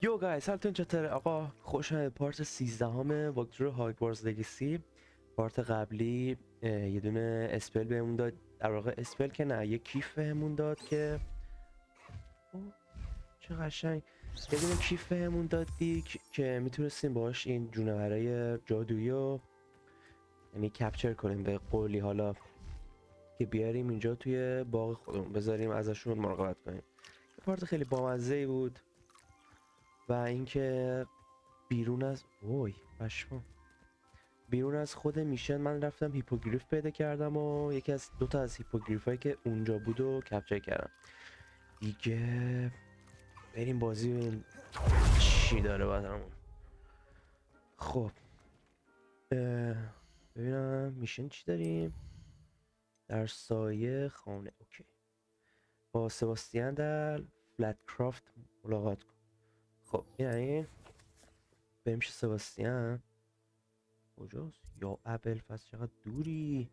یو گایز حالتون چطوره آقا؟ خوشم پارت 13 همه واکتور هاگوارتز لگسی. پارت قبلی یه دونه اسپل بهمون داد، در واقع اسپل که نه، یه کیف بهمون داد که اوه، چه قشنگ. یه دونه کیف بهمون داد که میتونستیم باهاش این جونورای جادویی رو یعنی کپچر کنیم به قولی، حالا که بیاریم اینجا توی باغ خودمون بذاریم ازشون مراقبت کنیم. پارت خیلی بامزه ای بود و اینکه بیرون از پشمام، بیرون از خود میشن من رفتم هیپوگریف پیدا کردم و یکی از دوتا از هیپوگریف هایی که اونجا بود و کپچر کردم دیگه. بریم بازی ببینیم چی داره بدنمون. خب ببینم میشن چی داریم. در سایه خانه، اوکی. با سباستیان در فلت کرافت ملاقات کن. خب این بریم پیش سباستیان. کجاست یا ابل؟ پس چقدر دوری.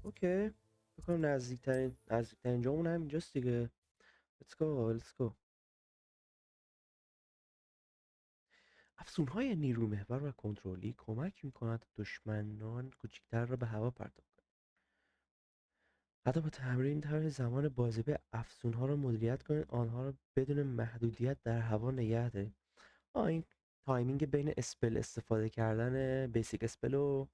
اوکی، بکنم نزدیکترین جامون همینجاست دیگه. let's go. افزونهای نیرو محور و کنترلی کمک میکنند دشمنان کوچکتر را به هوا پرتاب کنند. حتی با تمرین طی زمان بازی به افزونها را مدیریت کنید، آنها را بدون محدودیت در هوا نگه دارید. این تایمینگ بین اسپل استفاده کردن بیسیک اسپل و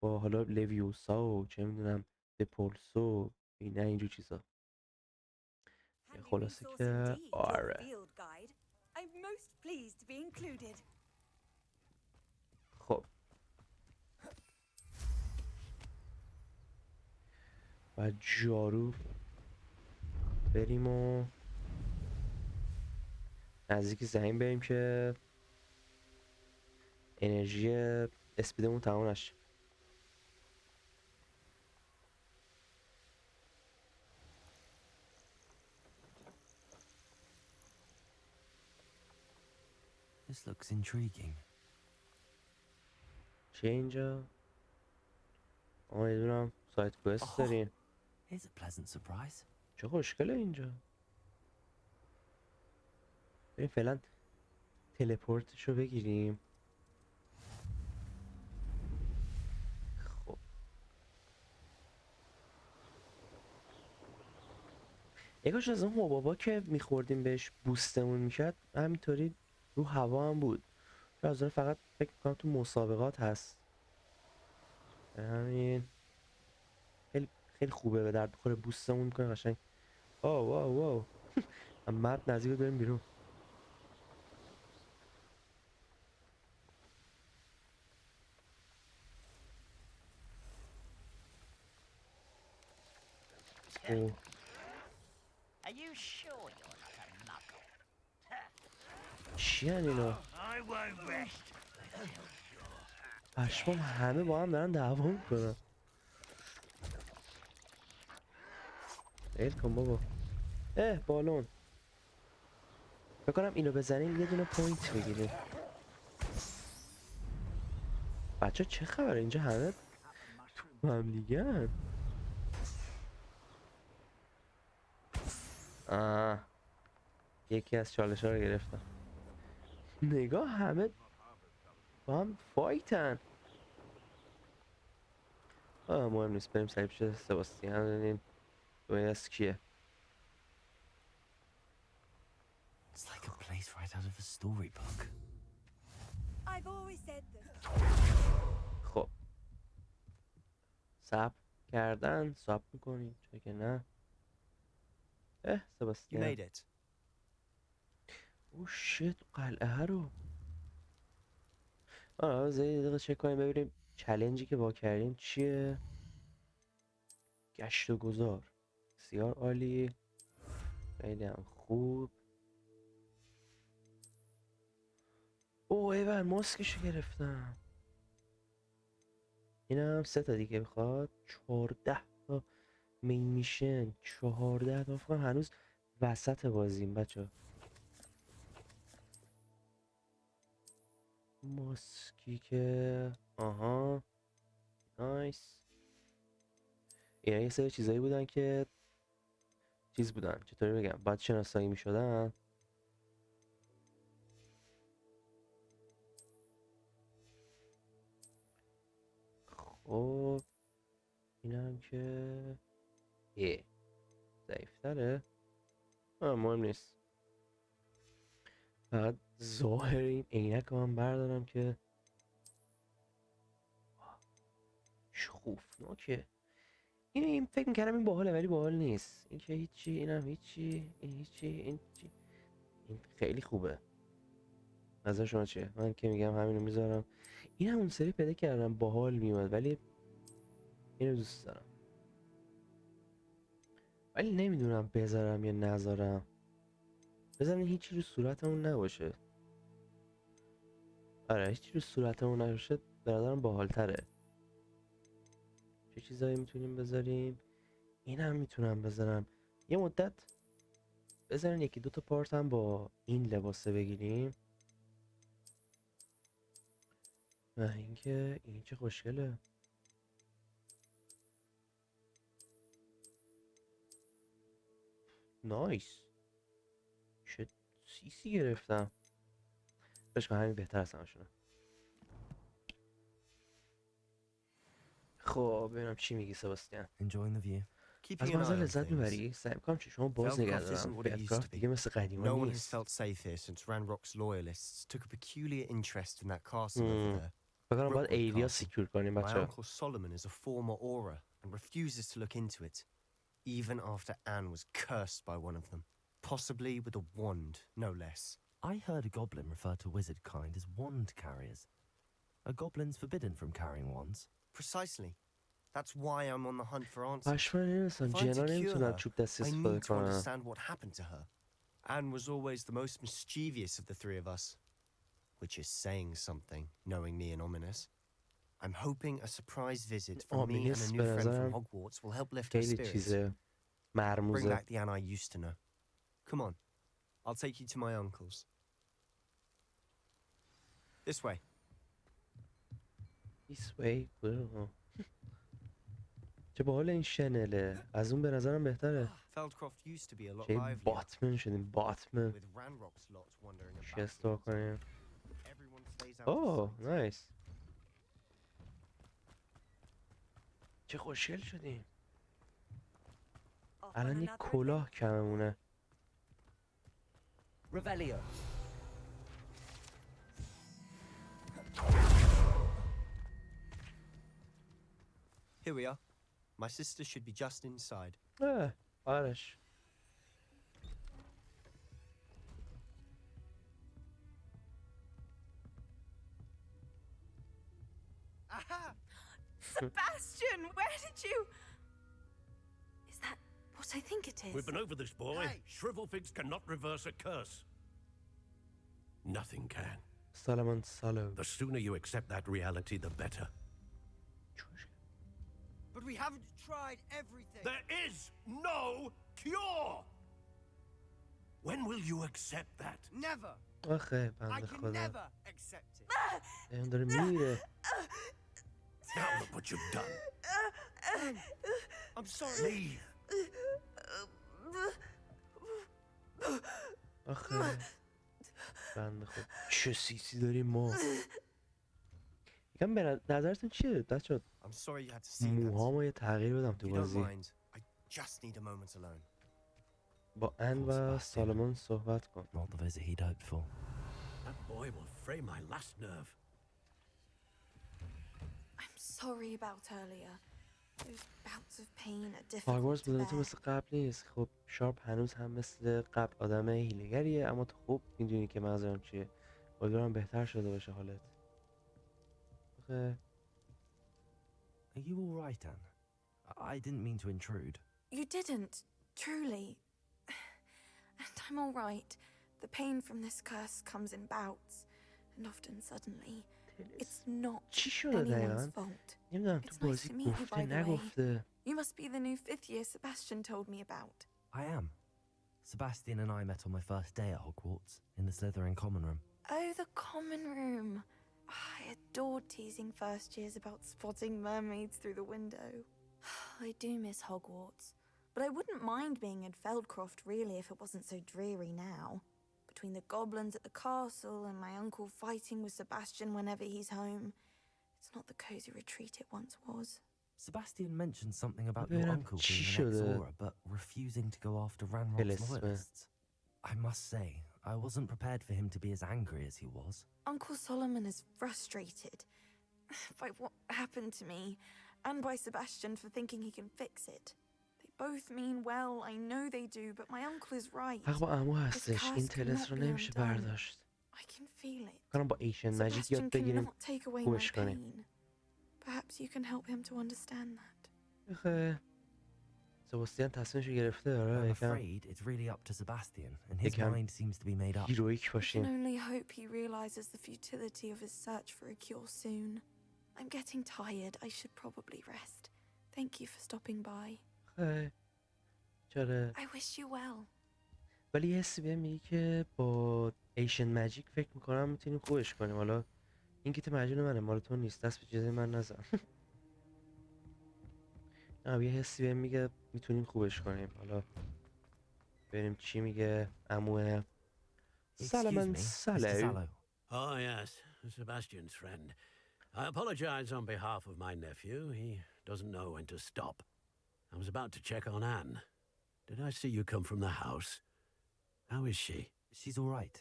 با حالا لویوسا و چه میدونم دپولسو اینا اینجور چیزا. خلاصه که آره. خب و جارو بریم و نزدیک زمین بریم که انرژی اسپیدمون تمام نشه. This looks intriguing. چه اینجا؟ میدونم سایت کوست داریم. Here's a pleasant surprise. چه خوشگله اینجا. بریم فعلا تلپورتشو بگیریم. خب یکاش از اون حبابا که میخوردیم بهش بوستمون میشد همینطوری رو هوا هم بود. از اون فقط فکر میکنم تو مسابقات هست. همین خیلی خوبه، به درد بخوره، بوستمون میکنه قشنگ. واو هم مپ نزدیک رو بریم بیرون. اوه Are you sure you're not a muggle? چی هن اینا؟ I won't rest. پشمام همه با هم دارن دعوا میکنن. ایل کن بابا. بالون. فکر کنم اینو بزنیم یه دونه پوینت بگیریم. بچه چه خبره اینجا همه تو هم دیگه هن. یکی از چالش ها رو گرفتم. نگاه همه با هم فایتن. مهم نیست، بریم سریع پیش سباستیان ببینیم ببینیم از کیه. It's like a place right out of a storybook. I've always said that. خب ساب کردن ساب میکنیم چه که نه. You سباستیان. made it. او شیت قلعه رو یه دقیقه چک کنیم ببینیم چلنجی که با کردیم چیه. گشت و گذار، بسیار عالی، خیلی هم خوب. ایول ماسکشو گرفتم. اینم 3 تا دیگه میخواد. 14 تا مین میشن، 14 تا. فکر هنوز وسط بازیم بچه. ماسکی که نایس. اینا یه سری چیزایی بودن که چیز بودن، چطوری بگم، باید شناسایی میشدن. خب اینم که ضعیفتره، مهم نیست. فقط ظاهر این عینک رو من بردارم که خوفناکه. این فکر میکردم این باحاله ولی باحال نیست. این که هیچی، اینم هیچی، این هیچی، این چی. این خیلی خوبه. نظر شما چیه؟ من که میگم همینو میذارم. این همون سری پیدا کردم باحال میومد ولی اینو دوست دارم. ولی نمیدونم بذارم یا نذارم. بذارم هیچی رو صورتمون نباشه. آره هیچی رو صورتمون نباشه به نظرم باحال‌تره. چه چیزایی میتونیم بذاریم؟ این هم میتونم بذارم. یه مدت بذارین یکی دوتا پارت هم با این لباسه بگیریم. و اینکه این چه خوشگله. نایس. چه سیسی گرفتم. بشکن همین بهتر از همشونه. خب ببینم چی میگی سباستیان. Enjoying the view. از منظر لذت میبری؟ سعی میکنم چشمو باز نگه دارم. فیلدکرافت دیگه مثل قدیما No one has نیست. felt safe here since Ranrock's loyalists took a peculiar interest in that castle over there. بکنم باید Rookwood ایریا Castle. سیکور کنیم My بچه. uncle Solomon is a former Auror and refuses to look into it, even after Anne was cursed by one of them, possibly with a wand, no less. I heard a goblin refer to wizard kind as wand carriers. Are goblins forbidden from carrying wands? Precisely. That's why I'm on the hunt for answers. پشمه نمیرسن. If I'm to جنا cure نمیتونن her, چوب دستی I استفاده need to کنن. understand what happened to her. Anne was always the most mischievous of the three of us, which is saying something, knowing me and Ominous. I'm hoping a surprise visit from me and a Ominous new friend from بنظرم Hogwarts will help lift her خیلی spirits. چیزه Bring مرموزه. back the Anne I used to know. Come on, I'll take you to my uncle's. This way. This way. چه باحال این شنله. از اون به نظرم بهتره. Feldcroft used to be a lot چه livelier, باتمن شدیم. باتمن. with Ranrock's lots wandering چی about. استور کنیم؟ Everyone stays out of اوه sight. نایس. چه خوشگل شدیم. Off on الان یک another کلاه کممونه. Revelio. Here we are. My sister should be just inside. آرش. Aha! Sebastian, where did you... Is that what I think it is? We've been over this, boy. Hey. Shrivelfigs cannot reverse a curse. Nothing can. سالمان سالو. The sooner you accept that reality, the better. But we haven't tried everything. There is no cure! When will you accept that? Never. آخه I بنده can خدا. never accept it. اون داره میره. Now look what you've done. I'm sorry. Leave. آخه بنده خدا. چه سیسی داریم ما. میگم به نظرتون چیه بچه‌ها؟ I'm sorry you had to see that. موهامو یه تغییر بدم If تو you don't بازی. mind, I just need a moment alone. با ان و سالمون صحبت کن. Not the visit he'd hoped for. That boy will fray my last nerve. I'm sorry about earlier. Those bouts of pain are difficult هاگوارتز to بودن تو bear. مثل قبل نیست. خب شارپ هنوز هم مثل قبل آدم هیلگریه اما تو خوب میدونی که منظورم چیه. امیدوارم بهتر شده باشه حالت. آخه Are you all right, Anne? I didn't mean to intrude. You didn't, truly. And I'm all right. The pain from this curse comes in bouts, and often suddenly. It's not چی شده anyone's دقیقا؟ fault. نمیدونم It's تو nice بازی to meet you, گفته by the way. نگفته. You must be the new 5th year Sebastian told me about. I am. Sebastian and I met on my first day at Hogwarts, in the Slytherin common room. Oh, the common room. I adored teasing first years about spotting mermaids through the window. I do miss Hogwarts, But I wouldn't mind being in Feldcroft, really, if it wasn't so dreary now. Between the goblins at the castle and my uncle fighting with Sebastian whenever he's home, it's not the cozy retreat it once was. Sebastian mentioned something about your ببینم uncle چی being an شده. ex-Aura, but refusing to go after Ranrock's طلسمه. loyalists. I must say, I wasn't prepared for him to be as angry as he was. Uncle Solomon is frustrated by what happened to me, and by Sebastian for thinking he can fix it. They both mean well, I know they do, but my uncle is right. حق با عمو This هستش. این curse طلس cannot رو be نمیشه undone. برداشت. I can feel it. کنم با ایشن ماجیک Sebastian یاد بگیریم cannot take away my خوبش کنیم. pain. Perhaps you can help him to understand that. آخه سباستیان تصمیمشو گرفته داره I'm یکم afraid it's really up to Sebastian, and his یکم mind seems to be made up. هیرویک I can باشیم. only hope he realizes the futility of his search for a cure soon. I'm getting tired. I should probably rest. Thank you for stopping by. آخه چرا I wish you well. ولی یه حسی بهم میگه که با ایشن ماجیک فکر میکنم میتونیم خوبش کنیم. حالا این کیت مجنون منه، مال تو نیست، دست به چیزای من نزن. نه یه حسی بهم میگه میتونیم خوبش کنیم. حالا بریم چی میگه عموه. Excuse سلام me, Mr. سلام. Sallow. Oh, yes, Sebastian's friend. I apologize on behalf of my nephew. He doesn't know when to stop. I was about to check on Anne. Did I see you come from the house? How is she? She's all right.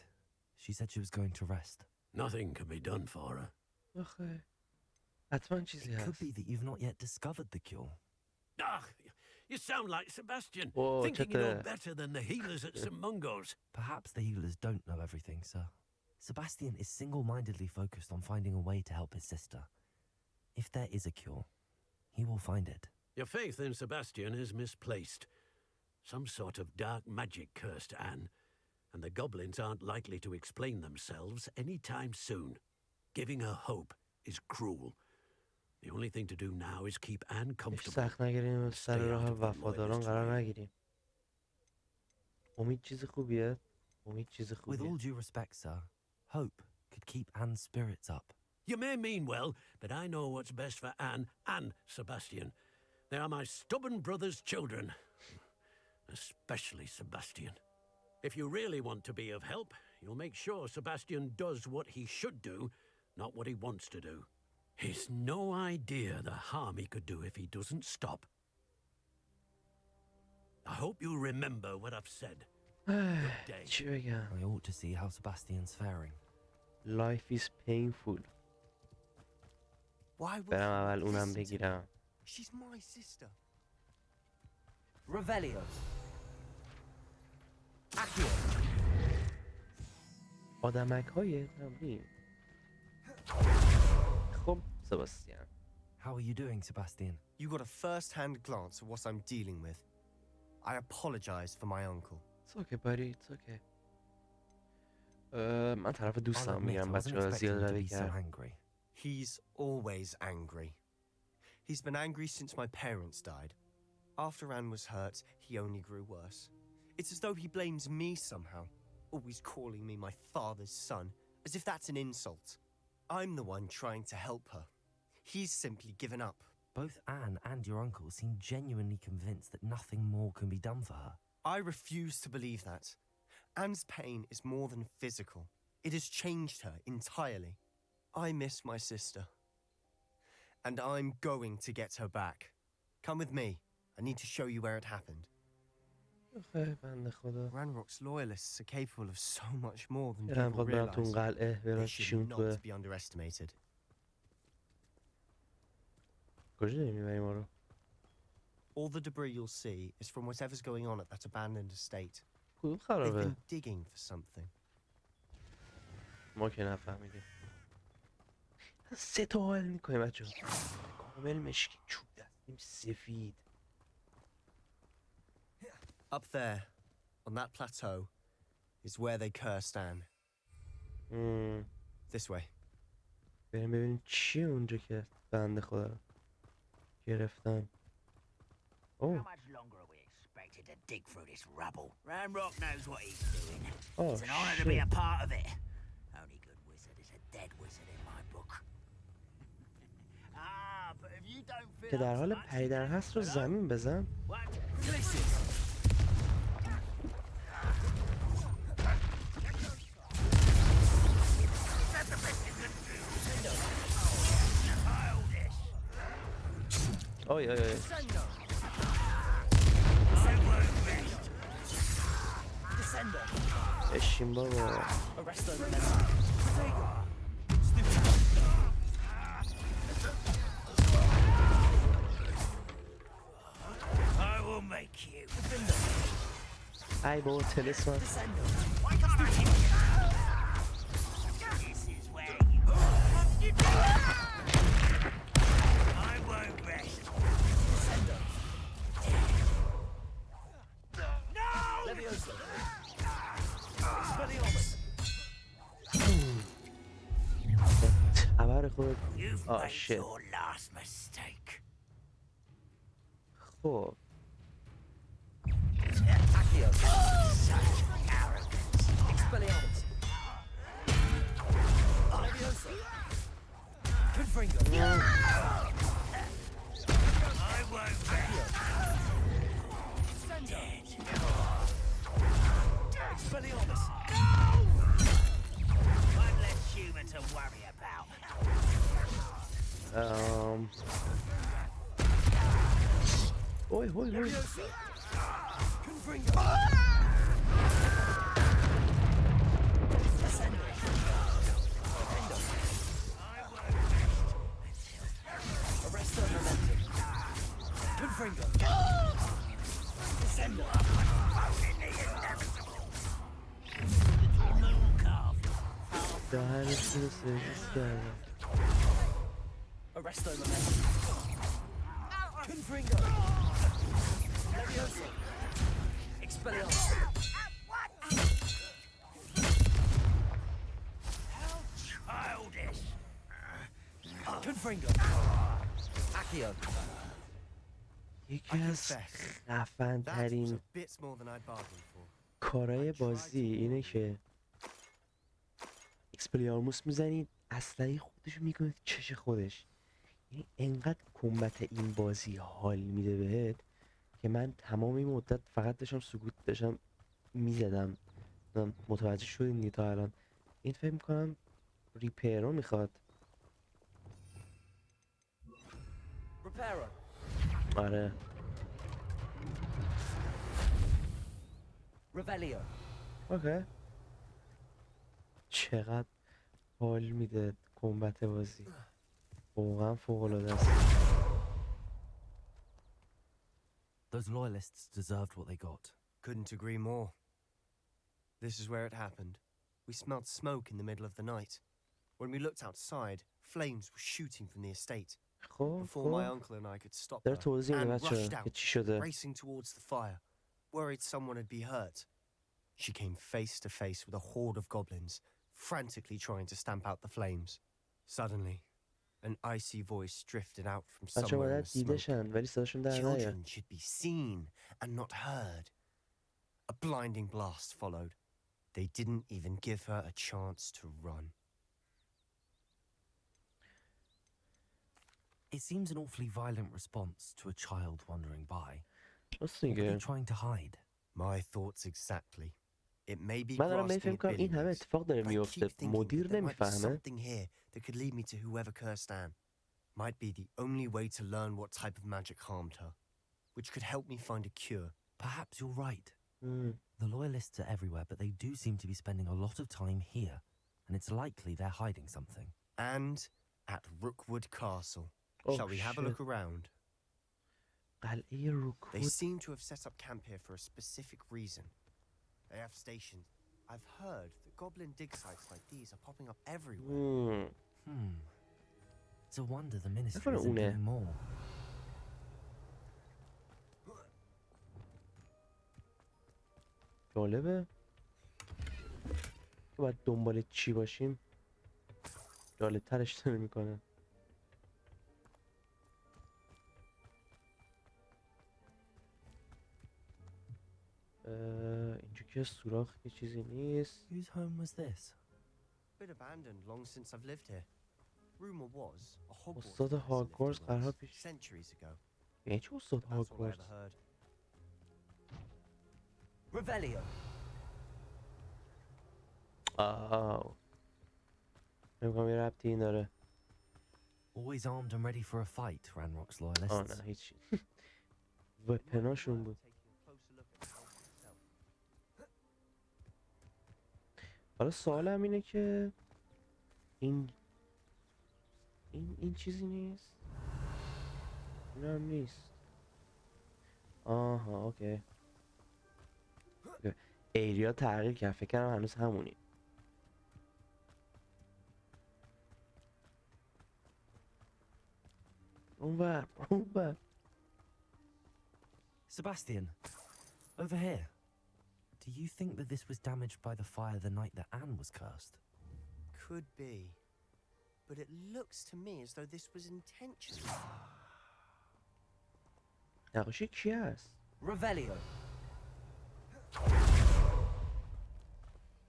She said she was going to rest. Nothing can be done for her. آخه حتما چیزی It could هست. be that you've not yet discovered the cure. Ah, you sound like Sebastian, Oh, thinking you know chate. better than the healers at St. Mungo's. Perhaps the healers don't know everything, sir. Sebastian is single-mindedly focused on finding a way to help his sister. If there is a cure, he will find it. Your faith in Sebastian is misplaced. Some sort of dark magic cursed Anne, and the goblins aren't likely to explain themselves any time soon. Giving her hope is cruel. The only thing to do now is keep Anne بهش comfortable. سخت نگیریم، سر Stay راه out of the وفاداران loyalist قرار way. نگیریم. امید چیز خوبیه. امید چیز With خوبیه. all due respect, sir, hope could keep Anne's spirits up. You may mean well, but I know what's best for Anne and Sebastian. They are my stubborn brother's children. Especially Sebastian. If you really want to be of help, you'll make sure Sebastian does what he should do, not what he wants to do. He's no idea the harm he could do if he doesn't stop. I hope you remember what I've said. Good day. چی بگم؟ I ought to see how Sebastian's faring. Life is painful. Why would برم اول he اونم listen to me? بگیرم. She's my sister. Revelio. Accio. آدمک های تمرین. خب سباستیان. How are you doing, Sebastian? You got a first-hand glance at what I'm dealing with. I apologize for my uncle. It's okay buddy, it's okay. من طرف I'll دوستم admit, میگم I wasn't بچه‌ها expecting زیاد him to روی be so کرد. angry. He's always angry. He's been angry since my parents died. After Anne was hurt, he only grew worse. It's as though he blames me somehow, always calling me my father's son, as if that's an insult. I'm the one trying to help her. He's simply given up. Both Anne and your uncle seem genuinely convinced that nothing more can be done for her. I refuse to believe that. Anne's pain is more than physical. It has changed her entirely. I miss my sister. And I'm going to get her back. Come with me. I need to show you where it happened. آخه بنده خدا. Ranrock's loyalists are capable of so much more than دلم people خواهد برم تو اون realize. قلعه برم They should چیشون توه. not be underestimated. کجا داری میبری ما رو؟ All the debris you'll see is from whatever's going on at that abandoned estate. کدوم They've خرابه؟ been digging for something. ما که نفهمیدیم. 3 تا حال میکنیم بچه ها. کامل مشکی چوب دستیم سفید. Up there, on that plateau, is where they cursed Anne. This way. بریم ببینیم چی اونجا که بنده خدا رو گرفتن. How اوه much longer are we expected to dig through this rubble? Ranrock knows what he's doing. Oh, It's an honor to be a shit. part of it. Only good wizard is a dead wizard in my book. Ah, but if you don't feel که در up to حال much, پریدن هست رو hello? زمین بزن. What? آی آی آی بشین بابا. I will make you. ای بابا تلسم. This is where you. I won't rest. No! خبر خود. You've آه made شت. your last mistake. خب One less human to worry about. اوی اوی اوی. دهنشون رو سرویس کردم. Childish. یکی از خفن That was ترین a bit more than I'd bargained for. کارهای بازی اینه که اکسپلیارموس میزنید اسلحه خودشو میکنه چش خودش. یعنی انقدر کمبت این بازی حال میده بهت که من تمام این مدت فقط داشتم سکوت داشتم میزدم. متوجه شدین دیگه تا الان. این فکر میکنم ریپیرو میخواد. آره اوکی. چقدر حال میده کمبت بازی، واقعا فوق العاده است. Those loyalists deserved what they got. Couldn't agree more. This is where it happened. We smelled smoke in the middle of the night. When we looked outside, flames were shooting from the estate. خب Before my خب uncle and I could stop داره her, توضیح میده Anne rushed بچه که out, چی شده. racing towards the fire, worried someone had been hurt. She came face to face with a horde of goblins, frantically trying to stamp out the flames. Suddenly, an icy voice drifted out from بچه somewhere in باید the دیده smoke. شن ولی صداشون در نیاد. Children should be seen and not heard. A blinding blast followed. They didn't even give her a chance to run. It seems an awfully violent response to a child wandering by. راست What were they میگه. trying to hide? My thoughts exactly. It may be من دارم به این grasping فکر at میکنم این همه billions, اتفاق داره but I میفته. keep thinking مدیر that there might be نمیفهمه. something here that could lead me to whoever cursed Anne. Might be the only way to learn what type of magic harmed her, which could help me find a cure. Perhaps you're right. The loyalists are everywhere, but they do seem to be spending a lot of time here, and it's likely they're hiding something. And at Rookwood Castle. Oh, Shall we have a shit. look around? قلعه They روکوود. seem to have set up camp here for a specific reason. They have stations. I've heard that goblin dig sites like these are popping up everywhere. It's a wonder the ministry نکنه isn't اونه. doing more. جالبه که باید دنبال چی باشیم جالب ترش داره میکنه. اینجا که سوراخ یه چیزی نیست. Whose home was this? Been abandoned long since I've lived here. Rumor was a Hogwarts استاد professor lived هاگوارتز here قرار once, پیش. centuries ago. یعنی چه استاد That's all I هاگوارتز؟ ever heard. Revelio. آو نمی‌کنم یه ربطی این داره. Always armed and ready for a fight, Ranrock's آه loyalists. نه هیچی. وپناشون بود. حالا سوالم اینه که این چیزی نیست. این هم نیست. آها اوکی. ایریا تغییر کرد، فکر کنم هنوز همونی. اونور. Sebastian, over here. Do you think that this was damaged by the fire the night that Anne was cursed? Could be. But it looks to me as though this was intentional. نقاشی کی هست؟ Revelio.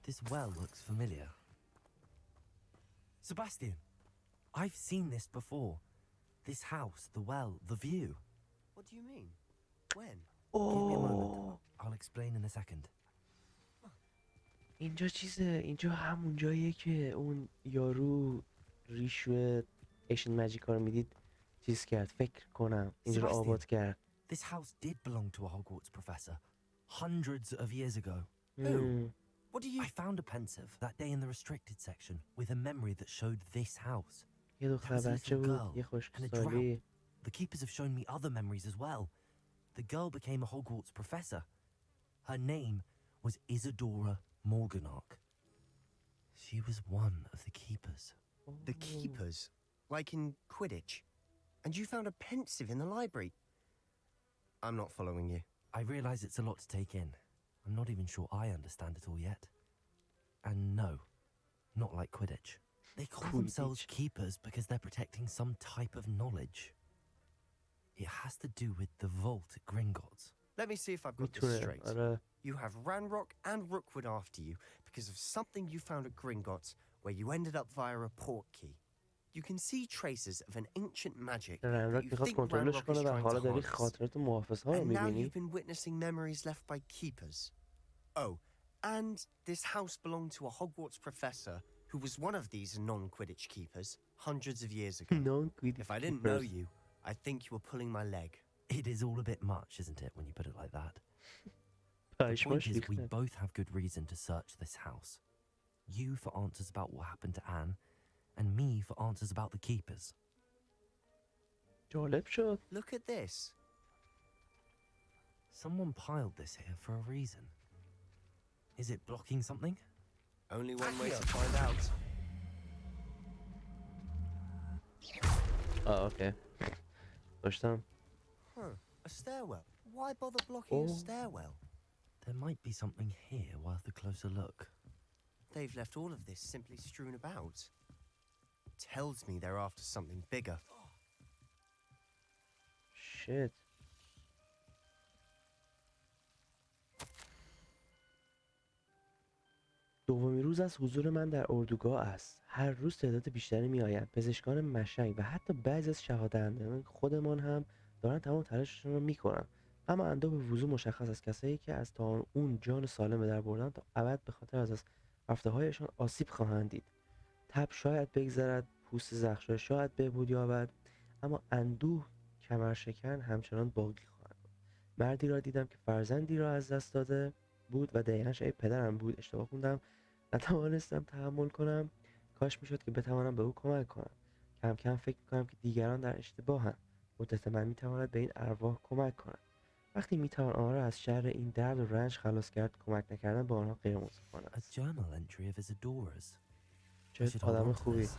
This well looks familiar. Sebastian, I've seen this before. This house, the well, the view. What do you mean? When? Give me a moment. I'll explain in a second. اینجا چیزه، اینجا همون جاییه که اون یارو ریشو ایشن ماجیکا رو میدید چیز کرد، فکر کنم اینجا رو آباد کرد. This house did belong to a Hogwarts professor hundreds of years ago. Who? What do you... I found a pensive that day in the restricted section with a memory that showed this house. یه دختر There was a بچه little بود، girl یه and a خشکسالی. The keepers have shown me other memories as well. The girl became a Hogwarts professor. Her name was Isadora Morganach. She was one of the keepers. The keepers? Like in Quidditch? And you found a pensive in the library? I'm not following you. I realize it's a lot to take in. I'm not even sure I understand it all yet. And no, not like Quidditch. They call themselves keepers because they're protecting some type of knowledge. It has to do with the vault at Gringotts. Let me see if I've got this میتونه straight. آره. You have Ranrock and Rookwood after you because of something you found at Gringotts where you ended up via a port key. You can see traces of an ancient magic that رنراک you میخواد think کنترلش Ranrock is کنه و trying حالا to داری harness. خاطرات محافظ ها رو And now میبینی. you've been witnessing memories left by keepers. Oh, and this house belonged to a Hogwarts professor who was one of these non-Quidditch keepers hundreds of years ago. If I didn't know you, I'd think you were pulling my leg. It is all a bit much, isn't it, when you put it like that? The point پشماش is, we ریخته. both have good reason to search this house. You for answers about what happened to Anne, and me for answers about the keepers. جالب شد. Look at this. Someone piled this here for a reason. Is it blocking something? Only one way to find out. اوکی. داشتم. Huh, a stairwell. Why bother blocking a Oh. stairwell? There might be something here worth a closer look. They've left all of this simply strewn about. Tells me they're after something bigger. شت. دومین روز از حضور من در اردوگاه است. هر روز تعداد بیشتری میآیند. پزشکان مشنگ و حتی بعضی از شهادت‌دهندگان خودمان هم دارن تمام تلاششون رو میکنن. اما اندوه به وضوح مشخص از کسایی که از تا اون جان سالم به در بردن تا ابد به خاطر از رفته‌هایشان آسیب خواهند دید. تب شاید بگذرد، پوست زخم شاید بهبود یابد، اما اندوه کمرشکن همچنان باقی خواهد بود. مردی را دیدم که فرزندی را از دست داده بود و دقیقاً شبیه پدرم بود. اشتباه خوندم. نتوانستم تحمل کنم. کاش میشد که بتوانم به او کمک کنم. کم کم فکر میکنم که دیگران در اشتباهند. قدرت من میتواند به این ارواح کمک کند. وقتی میتوان آنها را از شر این درد و رنج خلاص کرد، کمک نکردن به آنها غیر منصفانه A است. journal entry of Isadora's. I چه should hold آدم on to خوبی. this.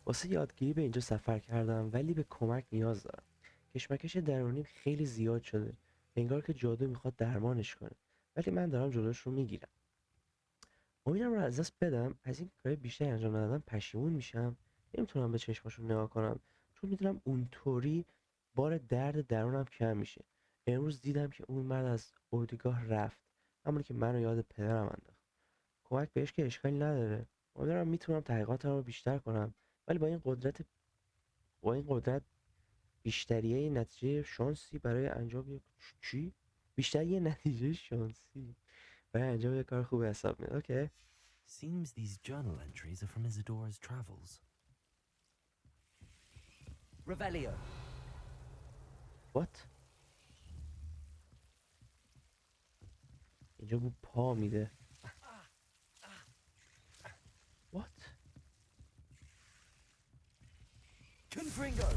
واسه یادگیری به اینجا سفر کردم، ولی به کمک نیاز دارم. کشمکش درونیم خیلی زیاد شده. انگار که جادو میخواد درمانش کنه، ولی من دارم جلوش رو میگیرم. امیدم رو از دست بدم. از این کارهای بیشتر انجام ندادم پشیمون میشم. نمیتونم به چشماشون نگاه کنم، چون میدونم اونطوری بار درد درونم کم میشه. امروز دیدم که اون مرد از اردوگاه رفت، همونی که منو یاد پدرم انداخت. کمک بهش که اشکالی نداره. امیدوارم میتونم تحقیقاتم رو بیشتر کنم، ولی با این قدرت بیشتریه نتیجه شانسی برای انجام یک چی؟ بیشتر یه نتیجه شانسی برای انجام یه کار خوب حساب میاد. اوکی. Seems these journal entries are from Isadora's travels. Revelio. What؟ اینجا بود پا میده. What؟ Confringo.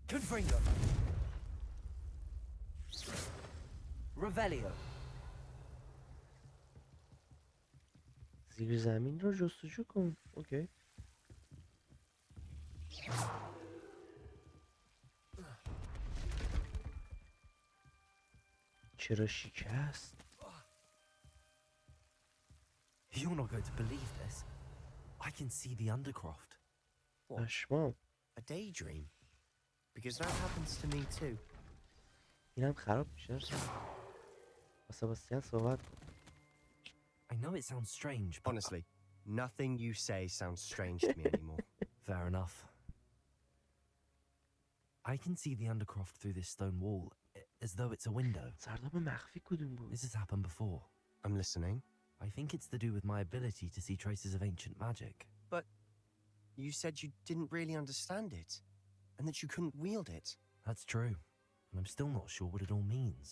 Confringo. Revelio. زیر زمین رو جستجو کن. اوکی. چرا شکست؟ You're not going to believe this. I can see the Undercroft. پشمام. A daydream? Because that happens to me too. اینم خراب میشه. با سباستیان صحبت کن. I know it sounds strange, but Honestly, nothing you say sounds strange to me anymore. fair enough. I can see the Undercroft through this stone wall, as though it's a window. سرداب مخفی کدوم بود؟ This has happened before. I'm listening. I think it's to do with my ability to see traces of ancient magic. But you said you didn't really understand it, and that you couldn't wield it. That's true, and I'm still not sure what it all means.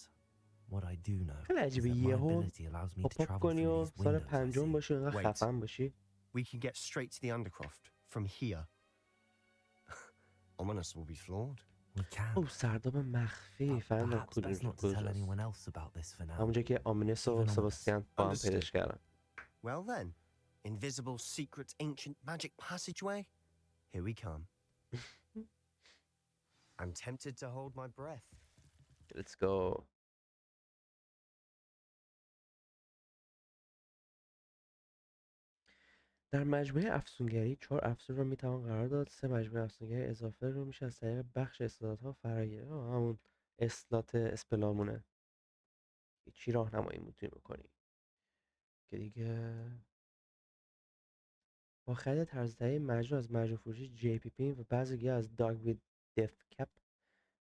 What I do know خیلی is عجیبه that my یهو ability allows me to پاپ travel کنی و through these سال windows I پنجم see. باشی اینقدر Wait. خفن باشی. We can get straight to the Undercroft from here. Ominous will be flawed. We can. او سرداب مخفی But فهمیدم perhaps best not to tell anyone کجاست. else about this for now. همونجا که آمینس و Even سباستیان با هم Understood. پیداش کردن. Well then, invisible secret ancient magic passageway? Here we come. I'm tempted to hold my breath. Let's go. در مجموعه افسونگری 4 افسون رو میتوان قرار داد. 3 مجموعه افسونگری اضافه رو میشه از طریق بخش استعدادها فراگیری. همون اسلات اسپلامونه. چی راهنمایی میتونی بکنی که دیگه با خرید طرز تهیه مجموع از معجون فروشی جی پی پی و بعضی دیگه از داگ وید دف کپ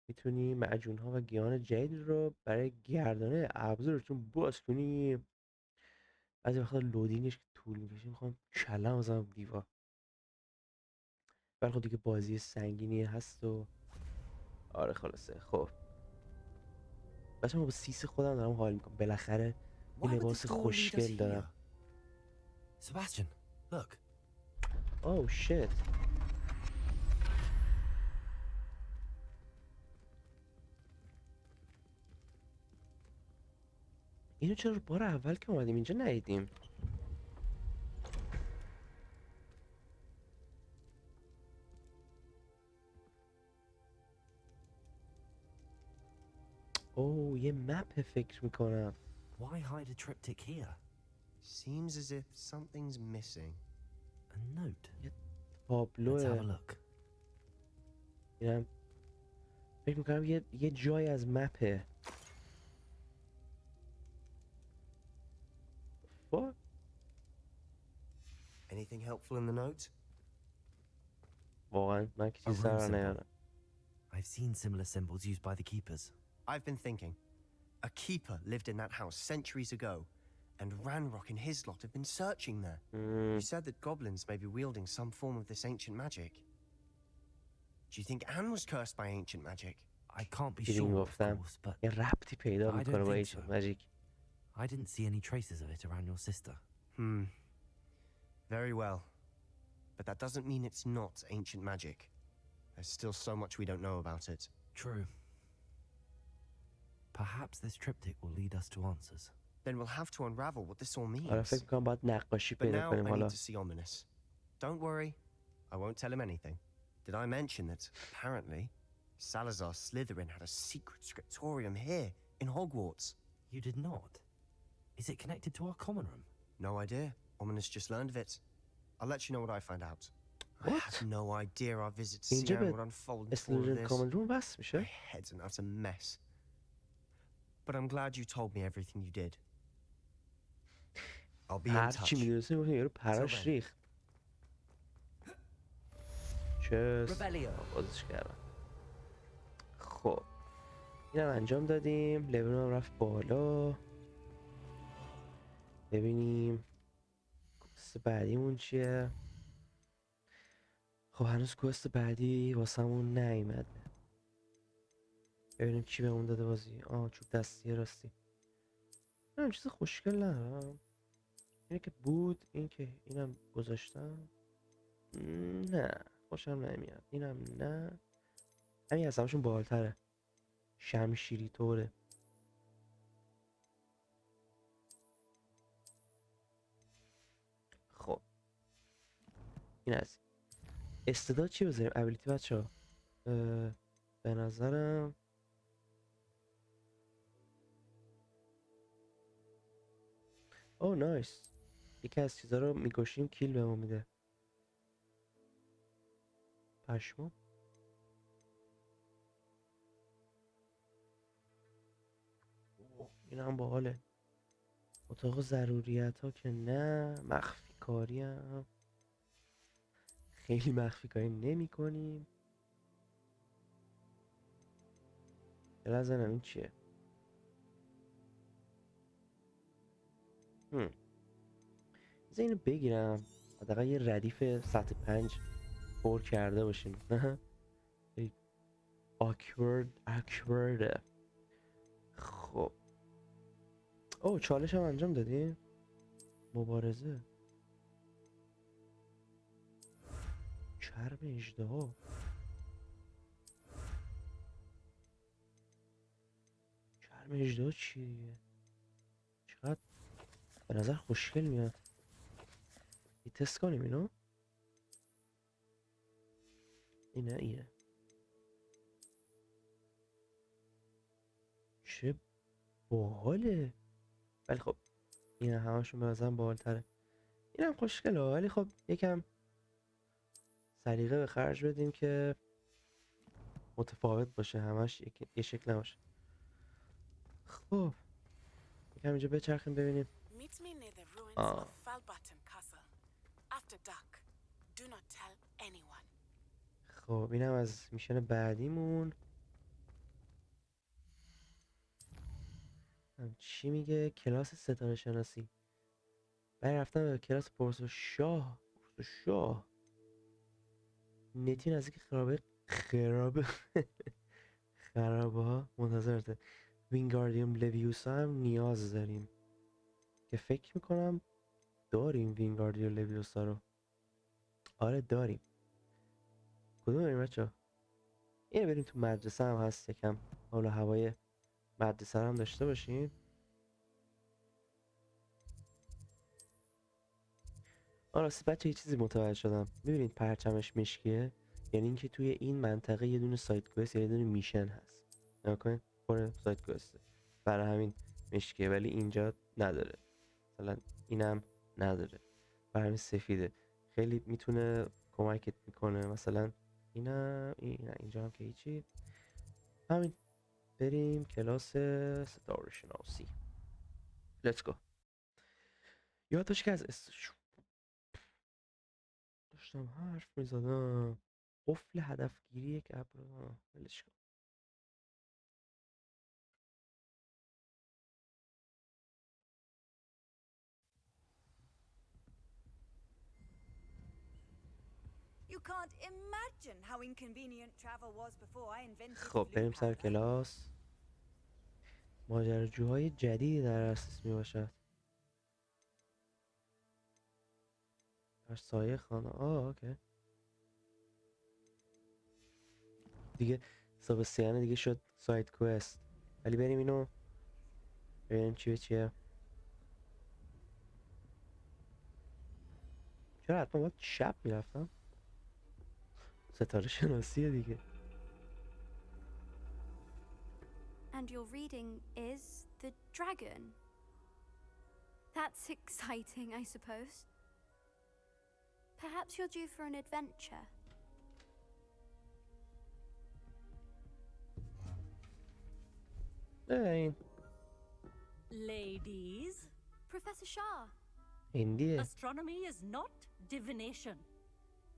میتونی معجون ها و گیاهان جدید رو برای گردانه ابزارتون باز کنی. بعضی وقتا لودینگش که طول میکشه میخوام کلم بزنم دیوار. ولی خب دیگه بازی سنگینی هست و آره خلاصه. خب بچه ما با سیس خودم دارم حال میکنم. بالاخره Why یه would لباس the door lead us خوشگل here? دارم. Sebastian, look. اوه شت. اینو چرا بار اول که اومدیم اینجا ندیدیم؟ اوه یه مپ فکر میکنم. Why hide a triptych here? Seems as if something's missing. A note. Let's have a پابلو. look. اینم فکر میکنم یه جای از مپه. What? Anything helpful in the note? واقعا من که A چیز rune سر symbol. نیارم. I've seen similar symbols used by the keepers. I've been thinking. A keeper lived in that house centuries ago, and Ranrock and his lot have been searching there. You said that goblins may be wielding some form of this ancient magic. Do you think Anne was cursed by ancient magic? I can't be دیدیم sure, of گفتم course, but یه ربطی پیدا I don't میکنه با think ایشون so. ماجیک. I didn't see any traces of it around your sister. Very well. But that doesn't mean it's not ancient magic. There's still so much we don't know about it. True. Perhaps this triptych will lead us to answers. Then we'll have to unravel what this all آره means. فکر میکنم باید نقاشی But پیدا now کنیم I حالا. need to see Ominous. Don't worry, I won't tell him anything. Did I mention that, apparently, Salazar Slytherin had a secret scriptorium here, in Hogwarts? You did not? Is it connected to our common room? No idea. Ominous just learned of it. I'll let you know what I find out. I What? have no idea our visit to اینجا Sian به would unfold into all of اسلوژن this. کامن روم بس My میشه. head's an utter mess. But I'm glad you told me everything you did. I'll be in هر touch. چی میدونستیم یارو Till پراش then. ریخت. چست Revelio. بازش کردم. خب اینم انجام دادیم. لولم رفت بالا. ببینیم کوست بعدیمون چیه. خب هنوز کوست بعدی واسمون نیومده. ببینیم چی بهمون داده بازی. چوب دستی راستی. من چیز خوشگل ندارم. اینه که بود، این که اینم گذاشتم. نه خوشم نمیاد. اینم نه. همین از همشون بالتره. شمشیری طوره. خب این از این. استعداد چی بذاریم؟ ابیلیتی بچه ها به نظرم نایس. یکی از چیزا رو میکشیم کیل بهمون میده. پشمو. این هم باحاله. اتاق ضروریت ها که نه. مخفی کاری هم خیلی مخفی کاری نمی کنیم. بلازنم این چیه؟ بذار اینو بگیرم. حداقل یه ردیف سطح 5 پر کرده باشیم. نه اکورد. خب چالش هم انجام دادیم. مبارزه چرم اژدها. چرم اژدها چیه دیگه؟ چقدر به نظر خوشگل میاد. یه تست کنیم اینو. اینه چه باحاله. ولی خب این همشون به نظرم باحال‌تره. اینم خوشگله ولی خب یکم سلیقه به خرج بدیم که متفاوت باشه. همش یه شکل نباشه. خب یکم اینجا بچرخیم ببینیم. Meet me near the ruins Ah. of Falbaton Castle. After dark. Do not tell anyone. خب اینم از میشن بعدیمون. چی میگه؟ کلاس ستاره شناسی. بعد رفتم به کلاس پرس و شاه. نتی نزدیک خرابه ها منتظرته. وینگاردیوم لویوسا هم نیاز داریم که فکر میکنم داریم. وینگاردیوم لویوسا رو آره داریم. کدوم داریم بچه ها؟ اینه بریم تو مدرسه هم هست. یکم حالا هوای مدرسه هم داشته باشیم. راستی بچه یه چیزی متوجه شدم. میبینید پرچمش مشکیه؟ یعنی اینکه توی این منطقه یه دونه سایت کوست یا یه دونه میشن هست. نگاه کنید پر سایت کوسته. برای همین مشکیه ولی اینجا نداره. مثلا اینم نداره. برای همین سفیده. خیلی میتونه کمکت میکنه. مثلا اینجا هم که هیچی. همین بریم کلاس ستاره شناسی. Let's go. یادش که از داشتم حرف میزدم. قفل هدفگیری یک ابر. ولش کن. You can't imagine how inconvenient travel was before I invented خب بریم سر Fluke. کلاس. ماجراجوهای جدیدی در اساس می باشد. در سایه خانه. اوکی. دیگه سابستیانه دیگه شد سایت کوست. ولی بریم اینو ببینیم چی به چیه. چرا حتما باید شب میرفتم؟ ستاره شناسیه دیگه. And your reading is the dragon. That's exciting, I suppose. Perhaps you're due for an adventure. این Professor Shah. هندیه. Astronomy is not divination.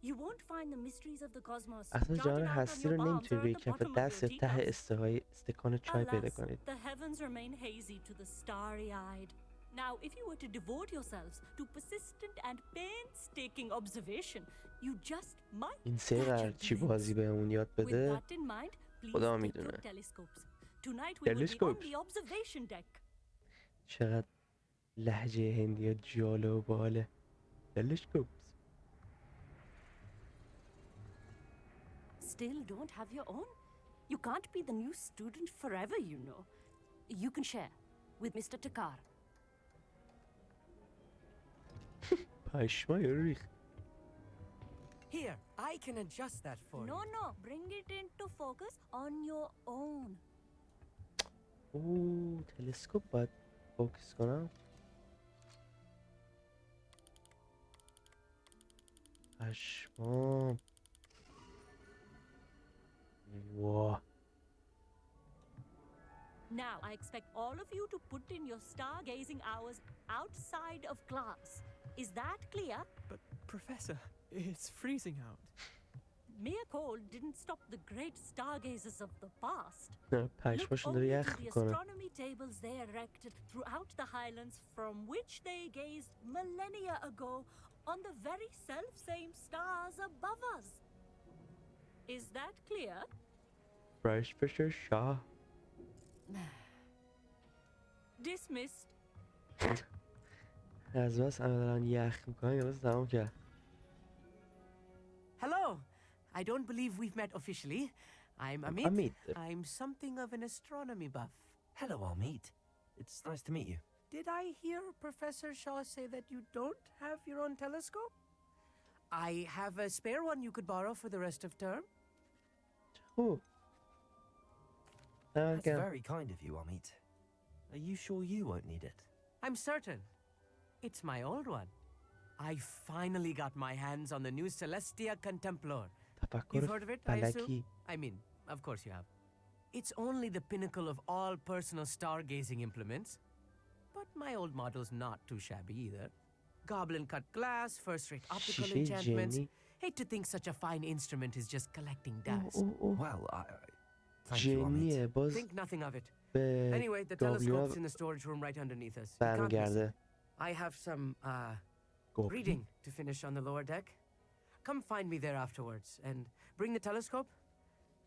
You won't find the mysteries of the cosmos اصلا jotted جهان out on هستی your رو palms نمیتونی or روی at the کف bottom of دست your یا ته teacups. استکان چای پیدا Alas, کنید. the heavens remain hazy to the starry-eyed. Now, if you were to devote yourselves to persistent and painstaking observation, you just might این سری catch a قرار چی بازی glimpse. بهمون یاد With بده؟ that in mind, please خدا take your میدونه. telescopes. Tonight we will be on Telescopes. the observation deck. چقدر لهجه هندی جالب و باله. تلسکوپس. Still don't have your own? You can't be the new student forever, you know. You can share with Mr. Takar. پشمای ریخ. Here, I can adjust that for No, you. no, bring it into focus on your own. اوه تلسکوپ باید فوکس کنم. پشمام. واه. Now, I expect all of you to put in your stargazing hours outside of class. Is that clear? But, Professor, it's freezing out. Mere cold didn't stop the great stargazers of the past. Look پشماشون only داره to یخ the میکنه. astronomy tables they erected throughout the highlands from which they gazed millennia ago on the very self-same stars above us. Is that clear? برایش بشه شاه. Dismissed. از بس همه دارن یخ میکنن یا بس تمام کرد. Hello. I don't believe we've met officially. I'm Amit. Amit. I'm something of an astronomy buff. Hello, Amit. It's nice to meet you. Did I hear Professor Shaw say that you don't have your own telescope? I have a spare one you could borrow for the rest of term. خوب. That's Okay. very kind of you, Amit. Are you sure you won't need it? I'm certain. It's my old one. I finally got my hands on the new Celestia Contemplar. You've heard of it, I assume? فلکی. I mean, of course you have. It's only the pinnacle of all personal stargazing implements. But my old model's not too shabby either. Goblin-cut glass, first-rate optical شیشه enchantments. جنی. Hate to think such a fine instrument is just collecting dust. Well, thank you, Amit. جنیه باز Think nothing of it. به Anyway, the گابلینا telescope's in the storage room right underneath us. You can't miss it. برمیگرده. I have some, گابلین. reading to finish on the lower deck. Come find me there afterwards and bring the telescope.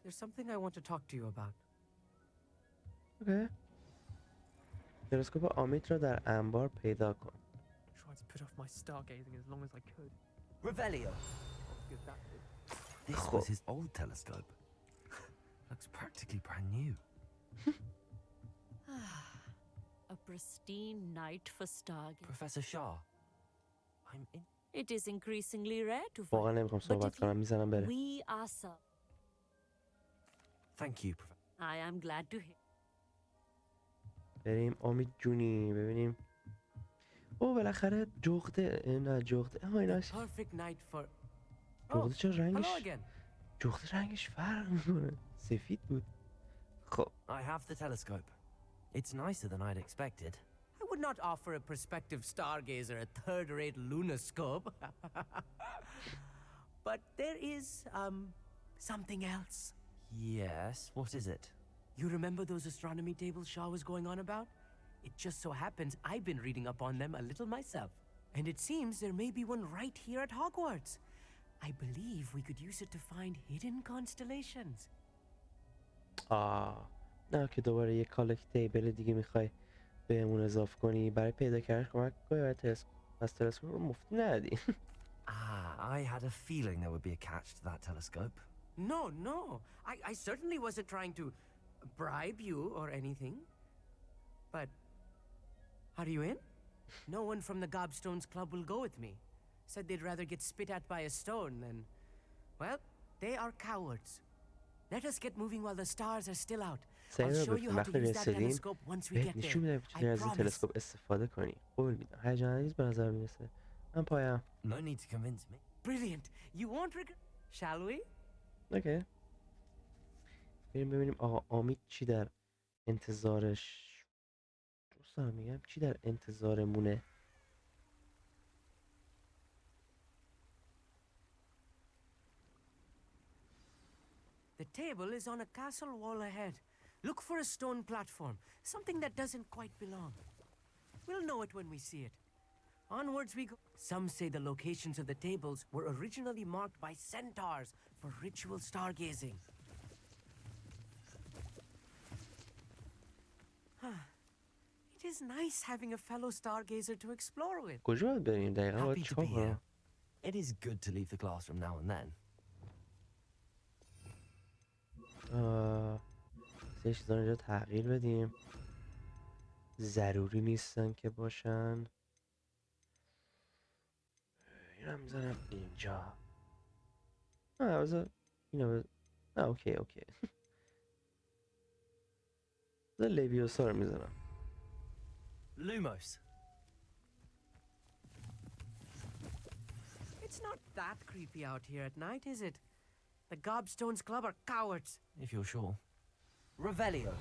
There's something I want to talk to you about. اوکی. تلسکوپ آمیت را در انبار پیدا کن. Tried to put off my stargazing as long as I could. Revelio. Good that did. This was his old telescope. Looks practically brand new. A pristine night for stargazing. Professor Shah, I'm in. It is increasingly rare to واقعا find. نمیخوام But صحبت if کنم میزنم بره. we are so. Thank you, Professor. I am glad to hear. بریم امید جونی ببینیم. او بالاخره جغده نه جغده ایناش Perfect night for. جغده چه hello رنگش again. جغده رنگش فرق میکنه سفید بود. خب I have the telescope. It's nicer than I'd expected. I would not offer a prospective stargazer a third-rate lunoscope. But there is, something else. Yes, what is it? You remember those astronomy tables Shaw was going on about? It just so happens I've been reading up on them a little myself. And it seems there may be one right here at Hogwarts. I believe we could use it to find hidden constellations. نه که دوباره یه کالکت تیبل دیگه میخوای بهمون اضافه کنی برای پیدا کردنش کمک کنی برای تلسکوپ. پس تلسکوپ رو مفتی ندی. I had a feeling there would be a catch to that telescope. No, no. I certainly wasn't trying to bribe you or anything. But are you in? No one from the Gobstones Club will go with me. Said they'd rather get spit at by a stone than... Well, they are cowards. Let us get moving while the stars are still out. I'll show you how to use that telescope once we get نشون میدم there. که I از این promise. تلسکوپ استفاده کنی. قول میدم. هیجان انگیز به نظر میرسه. من پایم. No need to convince me. Brilliant. You won't regret... Shall we? اوکی. بریم ببینیم آقا امید چی در انتظارش. دوستان میگم چی در انتظارمونه. table is on a castle wall ahead. Look for a stone platform, something that doesn't quite belong. We'll know it when we see it. Onwards we go. Some say the locations of the tables were originally marked by centaurs for ritual stargazing. It is nice having a fellow stargazer to explore with. کجا باید بریم دقیقا؟ باید Happy to چیکار be here. کنم؟ It is good to leave the classroom now and then. یه چیزا اینجا تغییر بدیم. ضروری نیستن که باشن. اینا میذارم اینجا. بذار اینا اوکی بذار لیویوسا رو میذارم. Lumos. It's not that creepy out here at night, is it? The Gobstones Club are cowards. If you're sure. Revelio.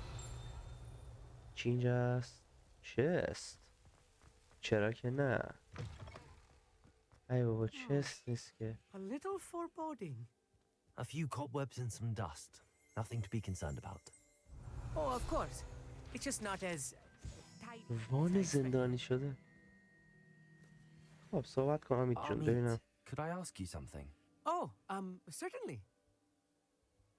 چی اینجاست؟ چست؟ چرا که نه؟ ای بابا چست نیست که. A little foreboding. A few cobwebs and some dust. Nothing to be concerned about. Oh, of course. It's just not as tight. وان زندانی شده. خب صحبت کن امید جون ببینم. Could I ask you something? Oh, certainly.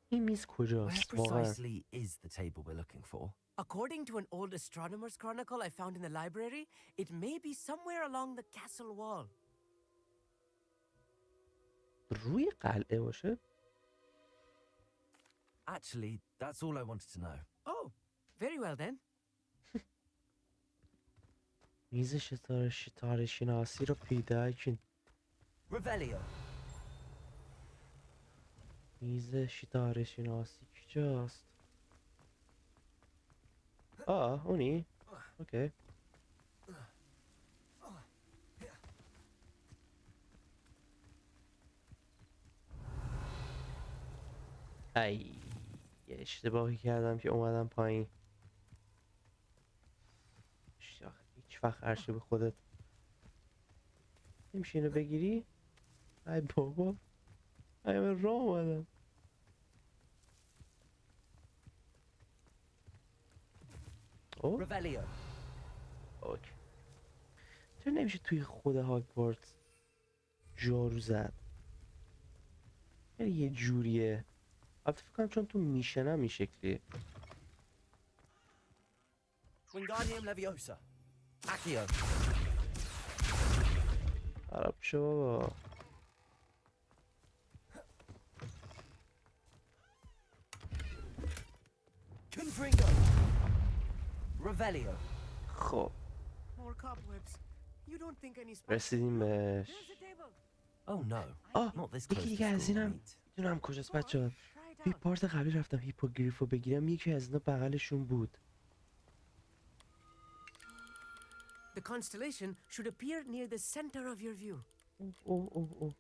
این میز Where کجاست واقعا؟ precisely is the table we're looking for? According to an old astronomer's chronicle I found in the library, it may be somewhere along the castle wall. روی قلعه باشه؟ Actually, that's all I wanted to know. Oh, very well then. میز ستاره شناسی رو پیدا کن. Revelio. میز ستاره شناسی کجاست؟ اونی؟ اوکی. یه اشتباهی کردم که اومدم پایین. هیچ وقت عرشه به خودت نمیشه اینو بگیری؟ ای بابا من راه اومدم. Revelio. اوکی. چرا نمیشه توی خود هاگوارتز جارو زد؟ یه جوریه. البته فکر کنم چون تو میشنم این شکلیه. Wingardium Leviosa. Accio. عرب شو بابا. Confringo. Revelio. خب More cobwebs. You don't think any رسیدیم بهش. There's a table. Oh no. آه Not this close یکی to دیگه از school, اینم Meat. میدونم کجاست بچه ها. Try it توی out. پارت قبلی رفتم هیپوگریف رو بگیرم، یکی از اینا بغلشون بود. The constellation should appear near the center of your view. اوه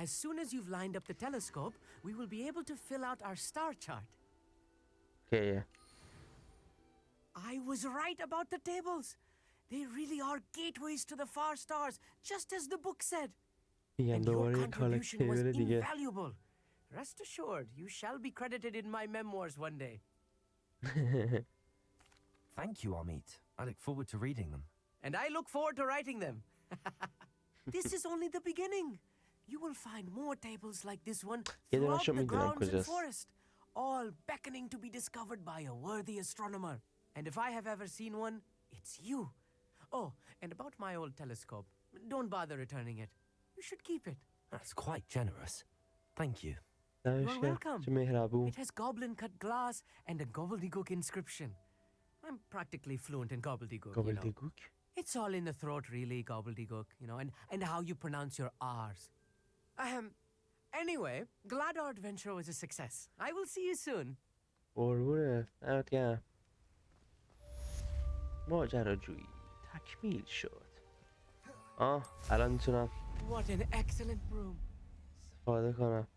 As soon as you've lined up the telescope, we will be able to fill out our star chart. اوکی. I was right about the tables. They really are gateways to the far stars, just as the book said. میگم And your دوباره یه contribution was کالکتیبل دیگه. invaluable. Rest assured, you shall be credited in my memoirs one day. Thank you, Amit. I look forward to reading them. And I look forward to writing them. This is only the beginning. You will find more tables like this one یه throughout دونشو the میدونم grounds and کجاست. forest, all beckoning to be discovered by a worthy astronomer. And if I have ever seen one, it's you. Oh, and about my old telescope, don't bother returning it. You should keep it. That's quite generous. Thank you. You're welcome. چه مهربون. It has goblin-cut glass and a gobbledygook inscription. I'm practically fluent in gobbledygook, you know. گابلدگوک. It's all in the throat, really, gobbledygook, you know, and how you pronounce your R's. Anyway, glad our adventure was a success. I will see you soon. قربونه دمت گرم. ماجراجویی تکمیل شد. الان میتونم What an excellent broom. استفاده کنم.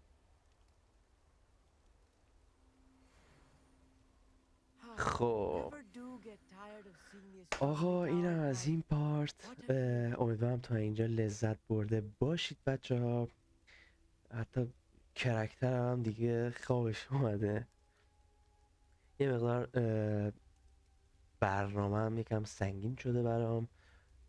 خب Never do آقا اینم از این پارت. امیدوارم تا اینجا لذت برده باشید بچه ها. حتی کرکترم هم دیگه خوابش اومده. یه مقدار برنامه هم یکم سنگین شده برام،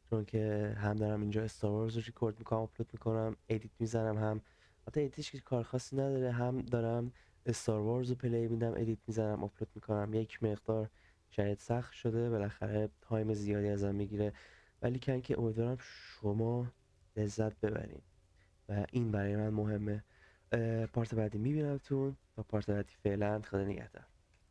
چون که هم دارم اینجا استار وارز رو ریکورد میکنم، آپلود میکنم، ادیت میزنم. هم حتی ادیتش که کار خاصی نداره، هم دارم استار وارز رو پلی میدم، ادیت میزنم، آپلود میکنم. یک مقدار شاید سخت شده، بالاخره تایم زیادی ازم میگیره، ولی که امیدوارم شما لذت ببرین و این برای من مهمه. پارت بعدی میبینمتون. تا پارت بعدی فعلا خدا نگهدار.